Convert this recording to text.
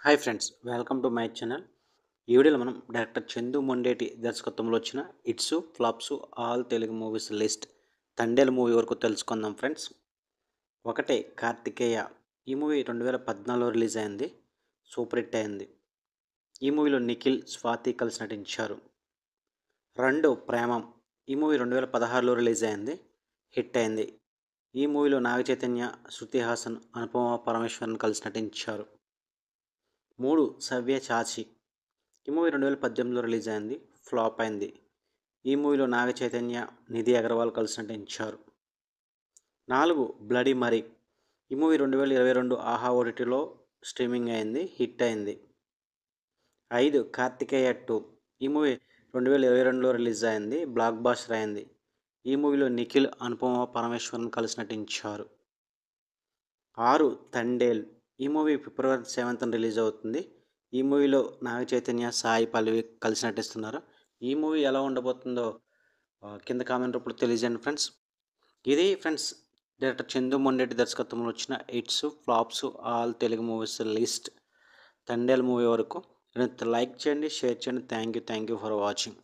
Hi friends, welcome to my channel. ఈ వీడియోలో మనం డైరెక్టర్ చందు మొండేటి దర్శకత్వంలో వచ్చిన hits flops all Telugu movies list Thandel movie వరకు తెలుసుకుందాం ఫ్రెండ్స్. ఒకటే కార్తికేయ. ఈ మూవీ 2014లో రిలీజ్ అయింది. సూపర్ హిట్ అయింది. ఈ మూవీలో నిఖిల్, స్వాతి కలిసి నటించారు. 2 ప్రేమం. ఈ మూవీ 2016లో రిలీజ్ అయింది. హిట్ అయింది. ఈ మూవీలో నాగ చైతన్య, శృతి హాసన్, అనుపమ పరమేశ్వరన్ కలిసి నటించారు. 3 సవ్యసాచి. ఈ మూవీ 2018లో రిలీజ్ అయింది. ఫ్లాప్ అయింది. ఈ మూవీలో నాగ చైతన్య, నిధి అగర్వాల్ కలిసి నటించారు. 4 బ్లడీ మరి. ఈ మూవీ 2022 ఆహా ఓటీటీలో స్ట్రీమింగ్ అయింది. హిట్ అయింది. 5 కార్తికేయ 2. ఈ మూవీ 2022లో రిలీజ్ అయింది. బ్లాక్ బాస్టర్ అయింది. ఈ మూవీలో నిఖిల్, అనుపమ పరమేశ్వరన్ కలిసి నటించారు. 6 తండేల్. ఈ మూవీ ఫిబ్రవరి 7న రిలీజ్ అవుతుంది. ఈ మూవీలో నాగ చైతన్య, సాయి పల్లవి కలిసి నటిస్తున్నారు. ఈ మూవీ ఎలా ఉండబోతుందో కింద కామెంట్ రూపంలో తెలియజేయండి ఫ్రెండ్స్. ఇది ఫ్రెండ్స్ డైరెక్టర్ చందు మొండేటి దర్శకత్వంలో వచ్చిన hits flops all Telugu movies list Thandel movie వరకు. లైక్ చేయండి, షేర్ చేయండి. Thank you for watching.